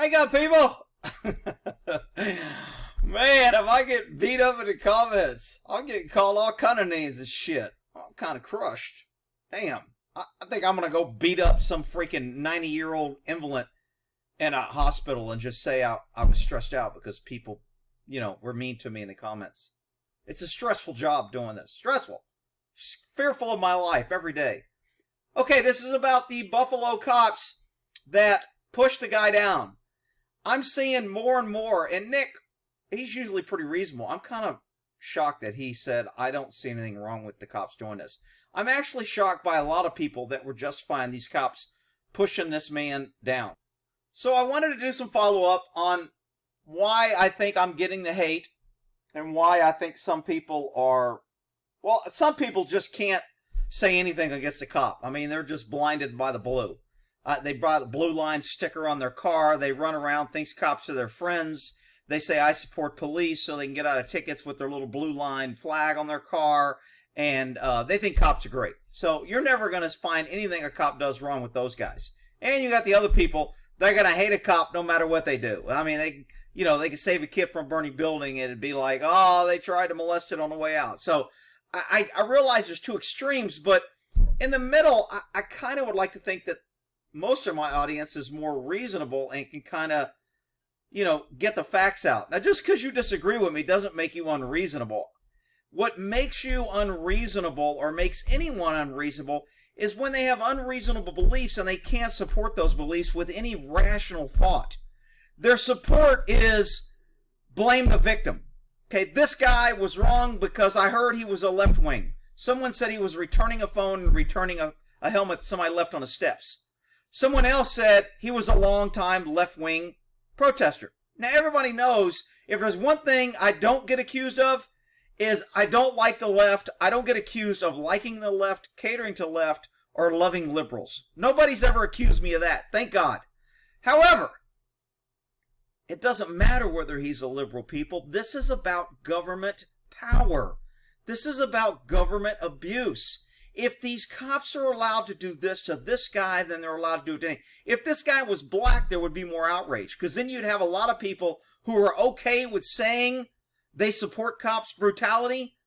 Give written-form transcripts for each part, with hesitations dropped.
Hang on, people! Man, if I get beat up in the comments, I'm getting called all kind of names and shit. I'm kind of crushed. Damn. I think I'm going to go beat up some freaking 90-year-old invalid in a hospital and just say I was stressed out because people, were mean to me in the comments. It's a stressful job doing this. Stressful. Fearful of my life every day. Okay, this is about the Buffalo cops that pushed the guy down. I'm seeing more and more, and Nick, he's usually pretty reasonable. I'm kind of shocked that he said, I don't see anything wrong with the cops doing this. I'm actually shocked by a lot of people that were justifying these cops pushing this man down. So I wanted to do some follow-up on why I think I'm getting the hate and why I think some people are, well, some people just can't say anything against the cop. I mean, they're just blinded by the blue. They brought a blue line sticker on their car. They run around, thinks cops are their friends. They say, I support police, so they can get out of tickets with their little blue line flag on their car. And they think cops are great. So you're never going to find anything a cop does wrong with those guys. And you got the other people, they're going to hate a cop no matter what they do. I mean, they can save a kid from a burning building and it'd be like, oh, they tried to molest it on the way out. So I realize there's two extremes, but in the middle, I kind of would like to think that most of my audience is more reasonable and can kind of, get the facts out. Now, just because you disagree with me doesn't make you unreasonable. What makes you unreasonable or makes anyone unreasonable is when they have unreasonable beliefs and they can't support those beliefs with any rational thought. Their support is blame the victim. Okay, this guy was wrong because I heard he was a left wing. Someone said he was returning a phone and returning a helmet somebody left on the steps. Someone else said he was a long-time left-wing protester. Now, everybody knows if there's one thing I don't get accused of is I don't like the left. I don't get accused of liking the left, catering to the left, or loving liberals. Nobody's ever accused me of that, thank God. However, it doesn't matter whether he's a liberal, people. This is about government power. This is about government abuse. If these cops are allowed to do this to this guy, then they're allowed to do it to him. If this guy was black, there would be more outrage. Because then you'd have a lot of people who are okay with saying they support cops' brutality.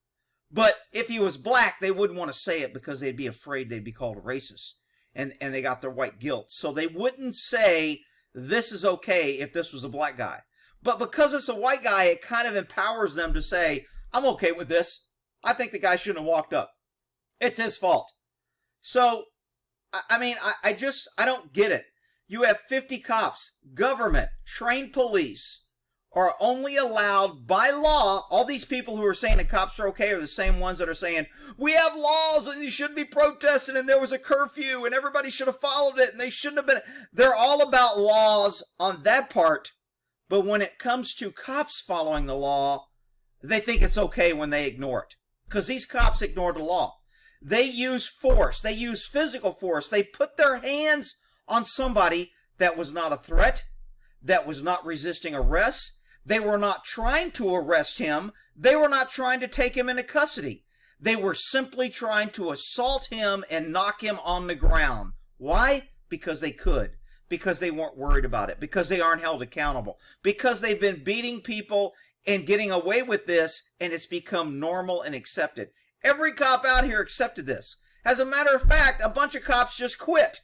But if he was black, they wouldn't want to say it because they'd be afraid they'd be called a racist. And they got their white guilt. So they wouldn't say this is okay if this was a black guy. But because it's a white guy, it kind of empowers them to say, I'm okay with this. I think the guy shouldn't have walked up. It's his fault. So, I don't get it. You have 50 cops, government, trained police are only allowed by law. All these people who are saying that cops are okay are the same ones that are saying, we have laws and you shouldn't be protesting and there was a curfew and everybody should have followed it and they shouldn't have been. They're all about laws on that part. But when it comes to cops following the law, they think it's okay when they ignore it. Because these cops ignore the law. They use force. They use physical force. They put their hands on somebody that was not a threat, that was not resisting arrest. They were not trying to arrest him. They were not trying to take him into custody. They were simply trying to assault him and knock him on the ground. Why? Because they could. Because they weren't worried about it. Because they aren't held accountable. Because they've been beating people and getting away with this, and it's become normal and accepted. Every cop out here accepted this. As a matter of fact, a bunch of cops just quit.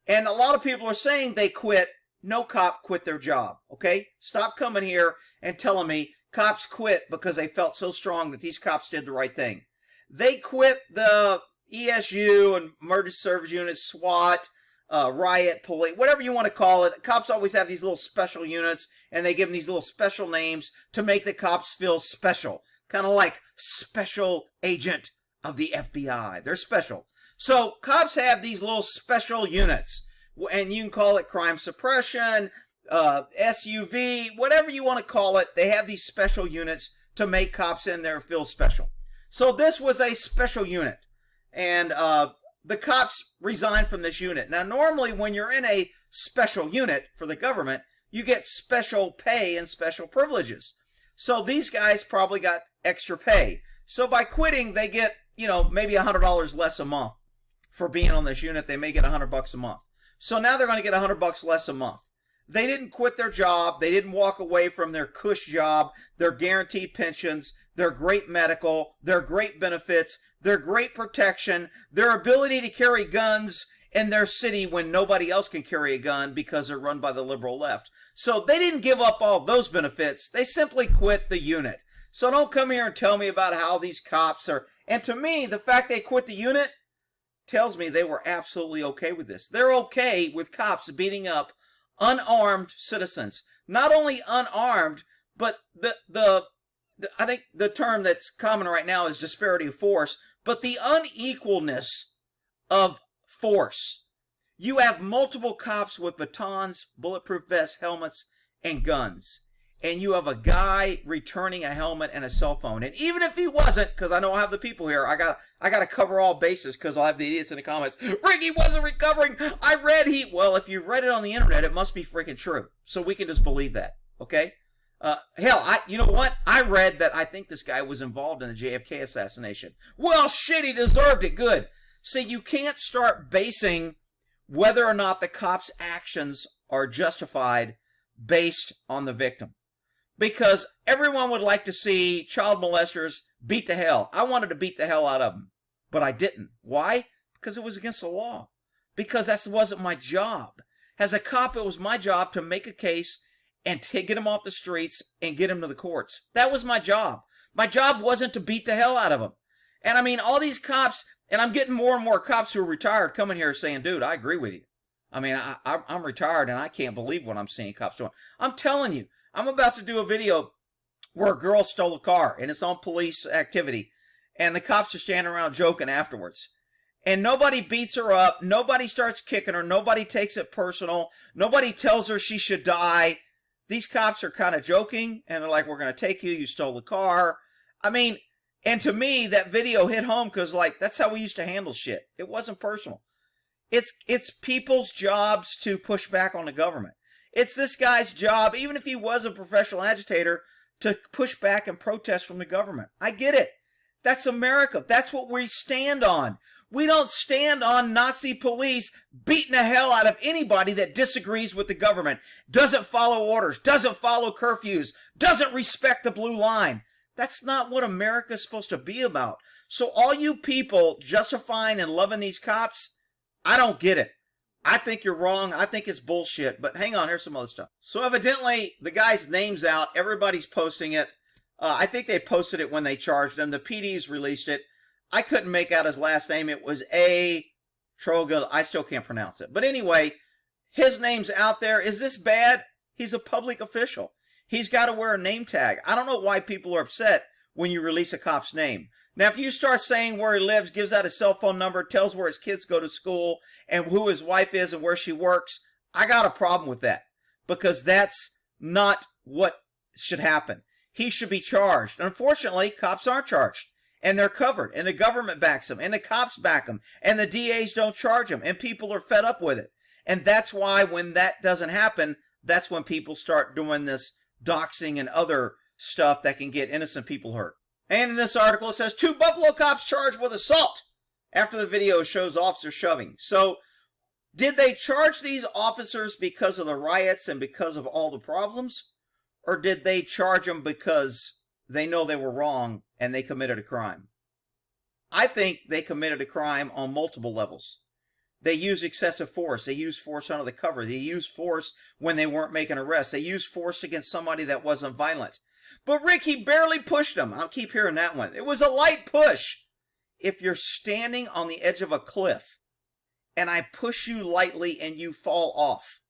And a lot of people are saying they quit. No cop quit their job, okay? Stop coming here and telling me cops quit because they felt so strong that these cops did the right thing. They quit the ESU and emergency service units, SWAT, riot, police, whatever you want to call it. Cops always have these little special units, and they give them these little special names to make the cops feel special. Kind of like special agent of the FBI. They're special. So cops have these little special units. And you can call it crime suppression, SUV, whatever you want to call it. They have these special units to make cops in there feel special. So this was a special unit. And the cops resigned from this unit. Now, normally when you're in a special unit for the government, you get special pay and special privileges. So these guys probably got extra pay. So by quitting, they get, maybe $100 less a month for being on this unit. They may get $100 a month. So now they're going to get $100 less a month. They didn't quit their job. They didn't walk away from their cush job, their guaranteed pensions, their great medical, their great benefits, their great protection, their ability to carry guns in their city when nobody else can carry a gun because they're run by the liberal left. So they didn't give up all those benefits. They simply quit the unit. So don't come here and tell me about how these cops are. And to me, the fact they quit the unit tells me they were absolutely okay with this. They're okay with cops beating up unarmed citizens. Not only unarmed, but I think the term that's common right now is disparity of force, but the unequalness of force. You have multiple cops with batons, bulletproof vests, helmets, and guns. And you have a guy returning a helmet and a cell phone. And even if he wasn't, because I know I have the people here, I got to cover all bases because I'll have the idiots in the comments. Ricky wasn't recovering. I read he. Well, if you read it on the internet, it must be freaking true. So we can just believe that. Okay? Hell, you know what? I read that I think this guy was involved in the JFK assassination. Well, shit, he deserved it. Good. See, you can't start basing whether or not the cop's actions are justified based on the victim. Because everyone would like to see child molesters beat to hell. I wanted to beat the hell out of them, but I didn't. Why? Because it was against the law. Because that wasn't my job. As a cop, it was my job to make a case and get him off the streets and get him to the courts. That was my job. My job wasn't to beat the hell out of them. And I mean, all these cops, and I'm getting more and more cops who are retired coming here saying, dude, I agree with you. I mean, I'm retired and I can't believe what I'm seeing cops doing. I'm telling you, I'm about to do a video where a girl stole a car and it's on police activity. And the cops are standing around joking afterwards. And nobody beats her up. Nobody starts kicking her. Nobody takes it personal. Nobody tells her she should die. These cops are kind of joking, and they're like, we're going to take you. You stole the car. I mean, and to me, that video hit home because, like, that's how we used to handle shit. It wasn't personal. It's people's jobs to push back on the government. It's this guy's job, even if he was a professional agitator, to push back and protest from the government. I get it. That's America. That's what we stand on. We don't stand on Nazi police beating the hell out of anybody that disagrees with the government, doesn't follow orders, doesn't follow curfews, doesn't respect the blue line. That's not what America's supposed to be about. So all you people justifying and loving these cops, I don't get it. I think you're wrong. I think it's bullshit. But hang on, here's some other stuff. So evidently, the guy's name's out. Everybody's posting it. I think they posted it when they charged him. The PDs released it. I couldn't make out his last name. It was A. Troga. I still can't pronounce it. But anyway, his name's out there. Is this bad? He's a public official. He's got to wear a name tag. I don't know why people are upset when you release a cop's name. Now, if you start saying where he lives, gives out his cell phone number, tells where his kids go to school, and who his wife is and where she works, I got a problem with that. Because that's not what should happen. He should be charged. Unfortunately, cops aren't charged. And they're covered. And the government backs them. And the cops back them. And the DAs don't charge them. And people are fed up with it. And that's why when that doesn't happen, that's when people start doing this doxing and other stuff that can get innocent people hurt. And in this article, it says, 2 Buffalo cops charged with assault after the video shows officers shoving. So, did they charge these officers because of the riots and because of all the problems? Or did they charge them because they know they were wrong and they committed a crime? I think they committed a crime on multiple levels. They used excessive force. They used force under the cover. They used force when they weren't making arrests. They used force against somebody that wasn't violent. But Rick, he barely pushed them. I'll keep hearing that one. It was a light push. If you're standing on the edge of a cliff and I push you lightly and you fall off,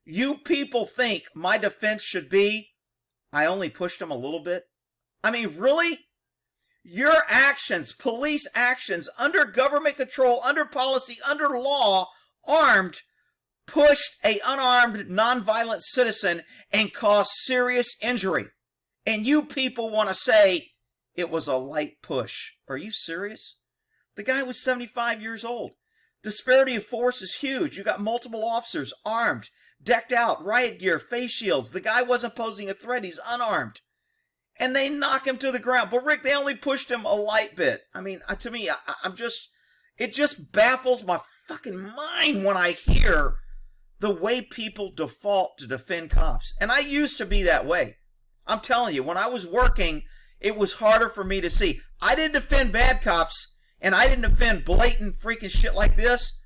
you people think my defense should be, I only pushed him a little bit? I mean, really? Your actions, police actions, under government control, under policy, under law, armed, pushed a unarmed, nonviolent citizen and caused serious injury. And you people want to say it was a light push. Are you serious? The guy was 75 years old. Disparity of force is huge. You got multiple officers, armed, decked out, riot gear, face shields. The guy wasn't posing a threat. He's unarmed. And they knock him to the ground. But Rick, they only pushed him a light bit. I mean, to me, it just baffles my fucking mind when I hear the way people default to defend cops. And I used to be that way. I'm telling you, when I was working, it was harder for me to see. I didn't defend bad cops, and I didn't defend blatant freaking shit like this,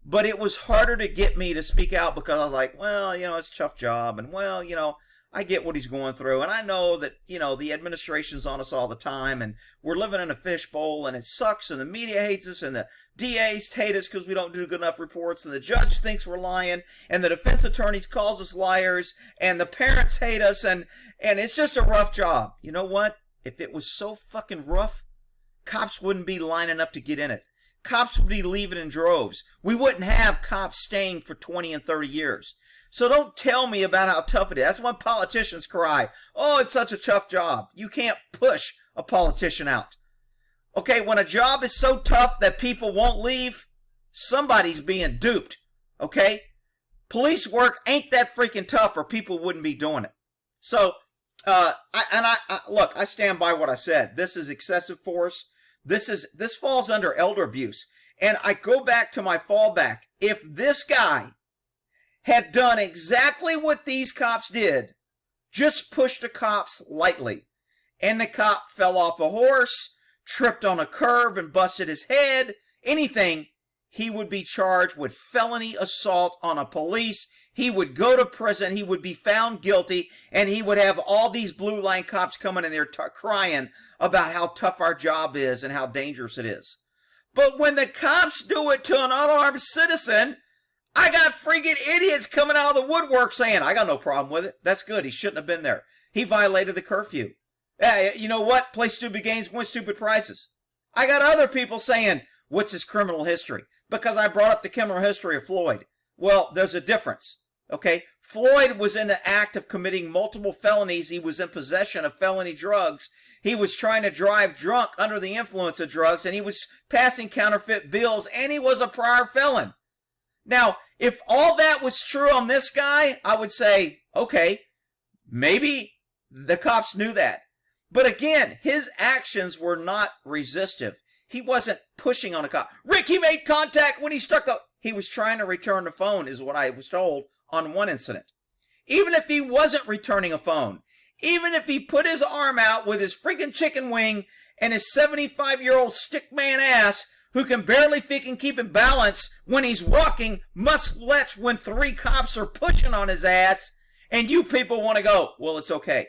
but it was harder to get me to speak out because I was like, well, you know, it's a tough job, and well, you know, I get what he's going through, and I know that, you know, the administration's on us all the time, and we're living in a fishbowl, and it sucks, and the media hates us, and the DAs hate us because we don't do good enough reports, and the judge thinks we're lying, and the defense attorneys calls us liars, and the parents hate us, and it's just a rough job. You know what? If it was so fucking rough, cops wouldn't be lining up to get in it. Cops would be leaving in droves. We wouldn't have cops staying for 20 and 30 years. So don't tell me about how tough it is. That's when politicians cry, oh, it's such a tough job. You can't push a politician out. Okay, when a job is so tough that people won't leave, somebody's being duped. Okay? Police work ain't that freaking tough or people wouldn't be doing it. So, look, I stand by what I said. This is excessive force. This falls under elder abuse. And I go back to my fallback. If this guy had done exactly what these cops did, just pushed the cops lightly, and the cop fell off a horse, tripped on a curb and busted his head, anything, he would be charged with felony assault on a police. He would go to prison, he would be found guilty, and he would have all these blue line cops coming in there crying about how tough our job is and how dangerous it is. But when the cops do it to an unarmed citizen, I got freaking idiots coming out of the woodwork saying, I got no problem with it. That's good. He shouldn't have been there. He violated the curfew. You know what? Play stupid games, win stupid prizes. I got other people saying, what's his criminal history? Because I brought up the criminal history of Floyd. Well, there's a difference. Okay? Floyd was in the act of committing multiple felonies. He was in possession of felony drugs. He was trying to drive drunk under the influence of drugs, and he was passing counterfeit bills, and he was a prior felon. Now, if all that was true on this guy, I would say, okay, maybe the cops knew that. But again, his actions were not resistive. He wasn't pushing on a cop. Rick, he made contact when he struck the... He was trying to return the phone, is what I was told on one incident. Even if he wasn't returning a phone, even if he put his arm out with his freaking chicken wing and his 75-year-old stickman ass, who can barely freaking keep in balance when he's walking, must let when 3 cops are pushing on his ass, and you people want to go, well, it's okay.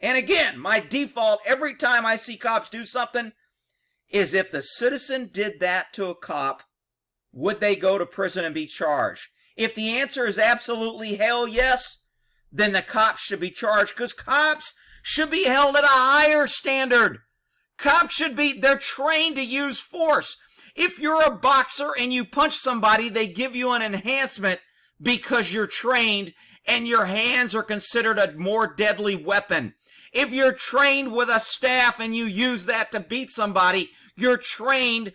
And again, my default every time I see cops do something is if the citizen did that to a cop, would they go to prison and be charged? If the answer is absolutely hell yes, then the cops should be charged, because cops should be held at a higher standard. Cops should be, they're trained to use force. If you're a boxer and you punch somebody, they give you an enhancement because you're trained and your hands are considered a more deadly weapon. If you're trained with a staff and you use that to beat somebody, you're trained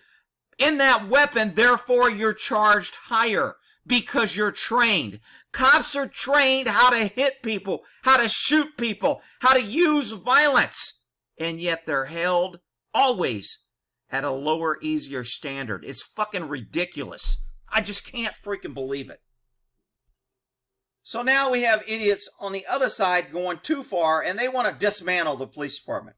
in that weapon, therefore you're charged higher because you're trained. Cops are trained how to hit people, how to shoot people, how to use violence. And yet they're held always at a lower, easier standard. It's fucking ridiculous. I just can't freaking believe it. So now we have idiots on the other side going too far, and they want to dismantle the police department.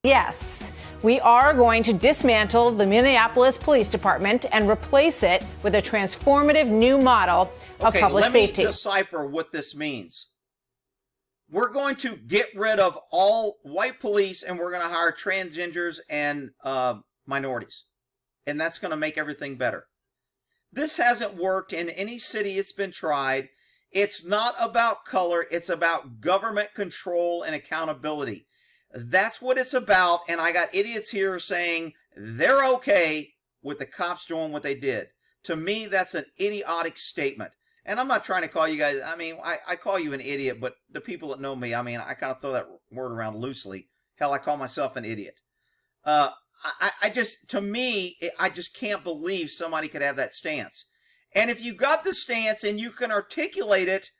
Yes, we are going to dismantle the Minneapolis Police Department and replace it with a transformative new model of public safety. Let me decipher what this means. We're going to get rid of all white police, and we're going to hire transgenders and minorities. And that's going to make everything better. This hasn't worked in any city it's been tried. It's not about color. It's about government control and accountability. That's what it's about. And I got idiots here saying they're okay with the cops doing what they did. To me, that's an idiotic statement. And I'm not trying to call you guys, I mean, I call you an idiot, but the people that know me, I mean, I kind of throw that word around loosely. Hell, I call myself an idiot. I just, to me, I just can't believe somebody could have that stance. And if you got the stance and you can articulate it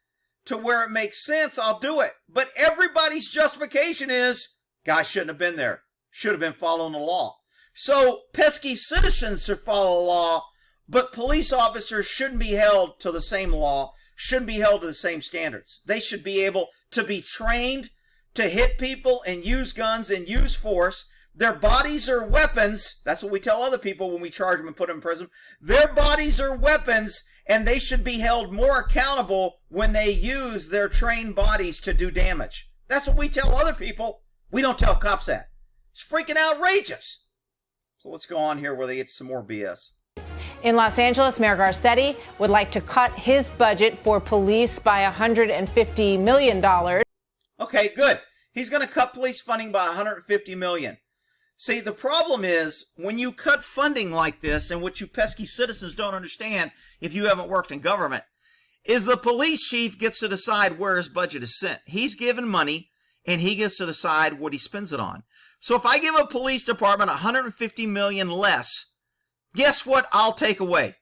to where it makes sense, I'll do it. But everybody's justification is, guy shouldn't have been there. Should have been following the law. So pesky citizens should follow the law But police officers shouldn't be held to the same law, shouldn't be held to the same standards. They should be able to be trained to hit people and use guns and use force. Their bodies are weapons. That's what we tell other people when we charge them and put them in prison. Their bodies are weapons, and they should be held more accountable when they use their trained bodies to do damage. That's what we tell other people. We don't tell cops that. It's freaking outrageous. So let's go on here where they get some more BS. In Los Angeles, Mayor Garcetti would like to cut his budget for police by $150 million. Okay, good. He's going to cut police funding by $150 million. See, the problem is when you cut funding like this, and what you pesky citizens don't understand if you haven't worked in government, is the police chief gets to decide where his budget is sent. He's given money, and he gets to decide what he spends it on. So if I give a police department $150 million less, guess what I'll take away?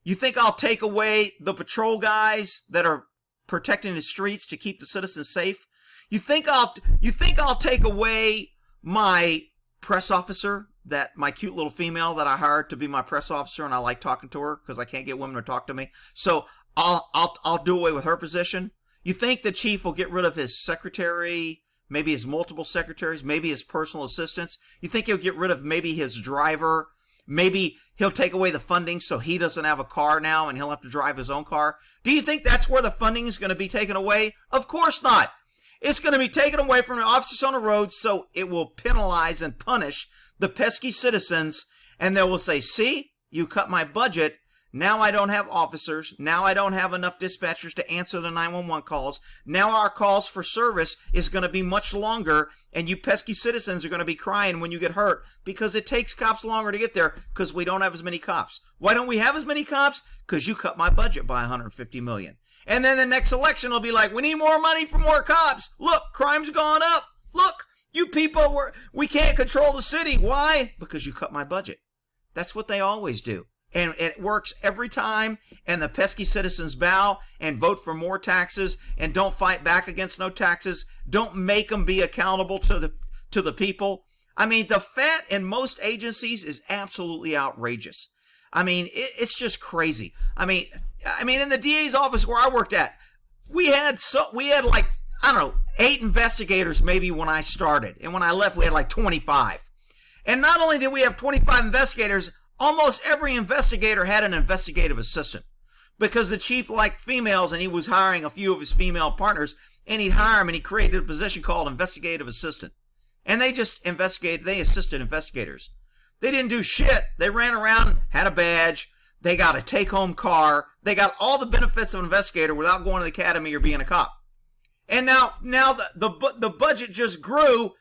You think I'll take away the patrol guys that are protecting the streets to keep the citizens safe? You think I'll take away my press officer, that my cute little female that I hired to be my press officer, and I like talking to her because I can't get women to talk to me. So I'll do away with her position. You think the chief will get rid of his secretary, maybe his multiple secretaries, maybe his personal assistants? You think he'll get rid of maybe his driver? Maybe he'll take away the funding so he doesn't have a car now and he'll have to drive his own car? Do you think that's where the funding is going to be taken away? Of course not. It's going to be taken away from the officers on the road, so it will penalize and punish the pesky citizens, and they will say, see, you cut my budget. Now I don't have officers. Now I don't have enough dispatchers to answer the 911 calls. Now our calls for service is going to be much longer, and you pesky citizens are going to be crying when you get hurt because it takes cops longer to get there because we don't have as many cops. Why don't we have as many cops? Because you cut my budget by $150 million. And then the next election will be like, we need more money for more cops. Look, crime's gone up. Look, you people, we can't control the city. Why? Because you cut my budget. That's what they always do. And it works every time, and the pesky citizens bow and vote for more taxes and don't fight back against no taxes. Don't make them be accountable to the people. I mean, the fat in most agencies is absolutely outrageous. I mean, it's just crazy. I mean, in the DA's office where I worked at, we had like, I don't know, 8 investigators maybe when I started. And when I left, we had like 25. And not only did we have 25 investigators, almost every investigator had an investigative assistant because the chief liked females and he was hiring a few of his female partners, and he'd hire them and he created a position called investigative assistant. And they just investigated, they assisted investigators. They didn't do shit. They ran around, had a badge. They got a take-home car. They got all the benefits of an investigator without going to the academy or being a cop. And now the budget just grew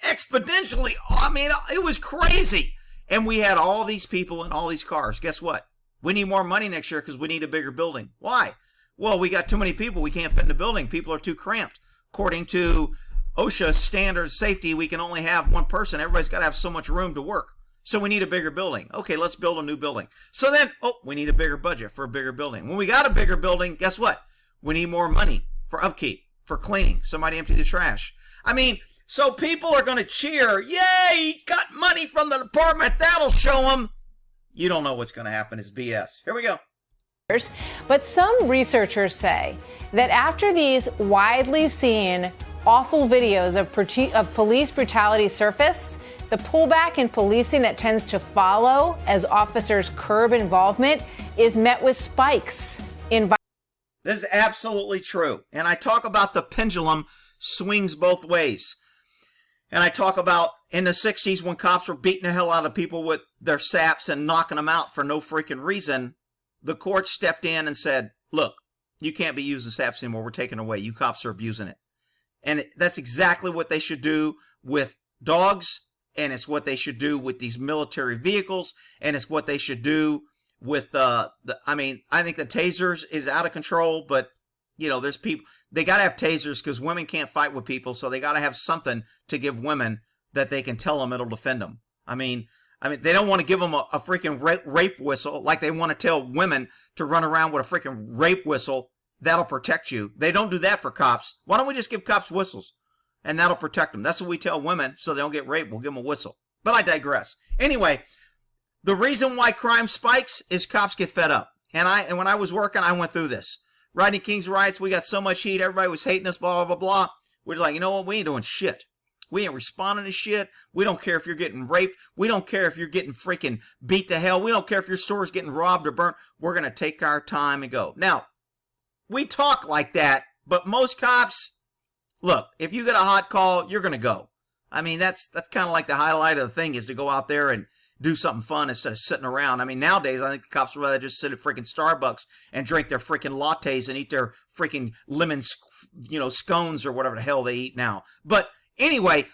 exponentially. I mean, it was crazy. And we had all these people and all these cars. Guess what? We need more money next year because we need a bigger building. Why? Well, we got too many people. We can't fit in the building. People are too cramped. According to OSHA standard safety, we can only have one person. Everybody's got to have so much room to work. So we need a bigger building. Okay, let's build a new building. So then, we need a bigger budget for a bigger building. When we got a bigger building, guess what? We need more money for upkeep, for cleaning. Somebody empty the trash. I mean, so people are going to cheer. Yay, he got money from the department. That'll show them. You don't know what's going to happen. It's BS. Here we go. But some researchers say that after these widely seen awful videos of police brutality surface, the pullback in policing that tends to follow as officers curb involvement is met with spikes in violence. This is absolutely true. And I talk about the pendulum swings both ways. And I talk about in the 60s when cops were beating the hell out of people with their saps and knocking them out for no freaking reason, the court stepped in and said, look, you can't be using saps anymore. We're taking it away. You cops are abusing it. And that's exactly what they should do with dogs, and it's what they should do with these military vehicles, and it's what they should do with I think the tasers is out of control, but there's people, they got to have tasers because women can't fight with people, so they got to have something to give women that they can tell them it'll defend them. I mean, they don't want to give them a freaking rape whistle like they want to tell women to run around with a freaking rape whistle. That'll protect you. They don't do that for cops. Why don't we just give cops whistles? And that'll protect them. That's what we tell women so they don't get raped. We'll give them a whistle. But I digress. Anyway, The reason why crime spikes is cops get fed up. And when I was working, I went through this. Rodney King's riots, we got so much heat. Everybody was hating us, blah, blah, blah, blah. We're like, you know what? We ain't doing shit. We ain't responding to shit. We don't care if you're getting raped. We don't care if you're getting freaking beat to hell. We don't care if your store's getting robbed or burnt. We're going to take our time and go. Now, we talk like that, but most cops, look, if you get a hot call, you're going to go. I mean, that's kind of like the highlight of the thing is to go out there and do something fun instead of sitting around. I mean, nowadays, I think the cops would rather just sit at freaking Starbucks and drink their freaking lattes and eat their freaking lemon, scones or whatever the hell they eat now. But anyway,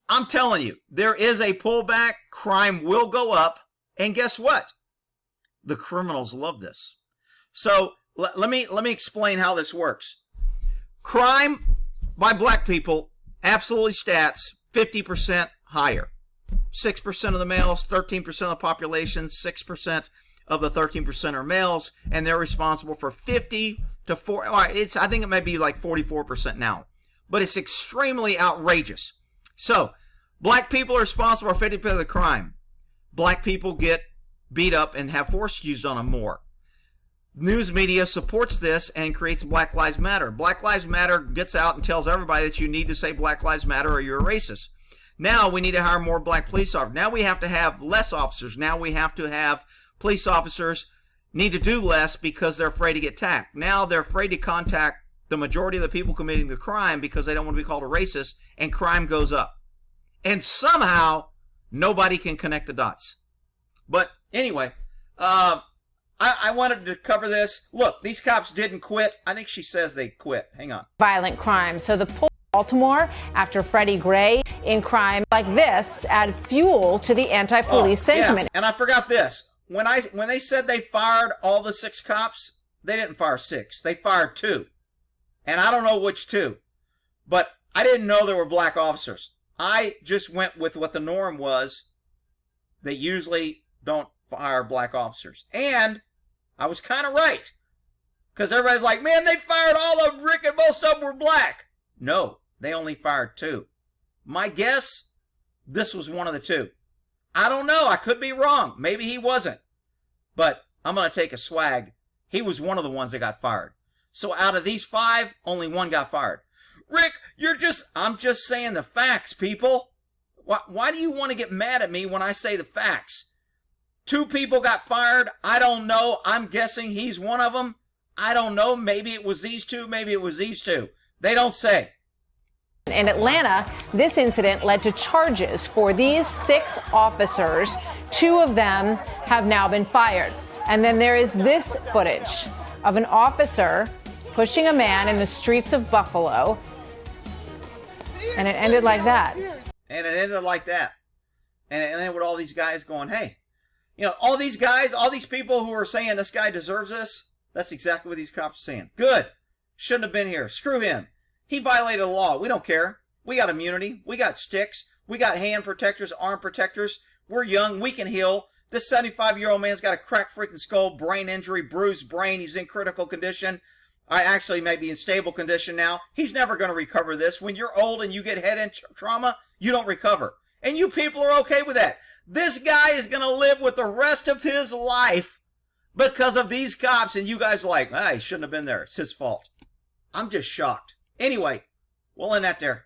I'm telling you, there is a pullback. Crime will go up. And guess what? The criminals love this. So let me explain how this works. Crime by black people, absolutely stats, 50% higher. 6% of the males, 13% of the population, 6% of the 13% are males, and they're responsible for 50 to 4. I think it might be like 44% now, but it's extremely outrageous. So, black people are responsible for 50% of the crime. Black people get beat up and have force used on them more. News media supports this and creates Black Lives Matter. Black Lives Matter gets out and tells everybody that you need to say Black Lives Matter or you're a racist. Now we need to hire more black police officers. Now we have to have less officers. Now we have to have police officers need to do less because they're afraid to get attacked. Now they're afraid to contact the majority of the people committing the crime because they don't want to be called a racist, and crime goes up. And somehow nobody can connect the dots. But anyway, I wanted to cover this. Look, these cops didn't quit. I think she says they quit. Hang on. Violent crime. So the Baltimore after Freddie Gray in crime like this add fuel to the anti-police sentiment. Yeah. And I forgot this. When they said they fired all the 6 cops, they didn't fire 6. They fired 2. And I don't know which 2. But I didn't know there were black officers. I just went with what the norm was. They usually don't fire black officers. And I was kind of right. Because everybody's like, man, they fired all of them, Rick, and most of them were black. No, they only fired 2. My guess, this was one of the 2. I don't know. I could be wrong. Maybe he wasn't. But I'm going to take a swag. He was one of the ones that got fired. So out of these 5, only 1 got fired. Rick, I'm just saying the facts, people. Why do you want to get mad at me when I say the facts? 2 people got fired. I don't know. I'm guessing he's one of them. I don't know. Maybe it was these 2. Maybe it was these 2. They don't say. In Atlanta, this incident led to charges for these 6 officers. 2 of them have now been fired. And then there is this footage of an officer pushing a man in the streets of Buffalo. And it ended like that. And it ended like that. And it ended with all these guys going, hey, all these guys, all these people who are saying this guy deserves this, that's exactly what these cops are saying. Good. Shouldn't have been here. Screw him. He violated the law. We don't care. We got immunity. We got sticks. We got hand protectors, arm protectors. We're young. We can heal. This 75-year-old man's got a cracked freaking skull, brain injury, bruised brain. He's in critical condition. I actually may be in stable condition now. He's never going to recover this. When you're old and you get head trauma, you don't recover. And you people are okay with that. This guy is going to live with the rest of his life because of these cops. And you guys are like, he shouldn't have been there. It's his fault. I'm just shocked. Anyway, we'll end that there.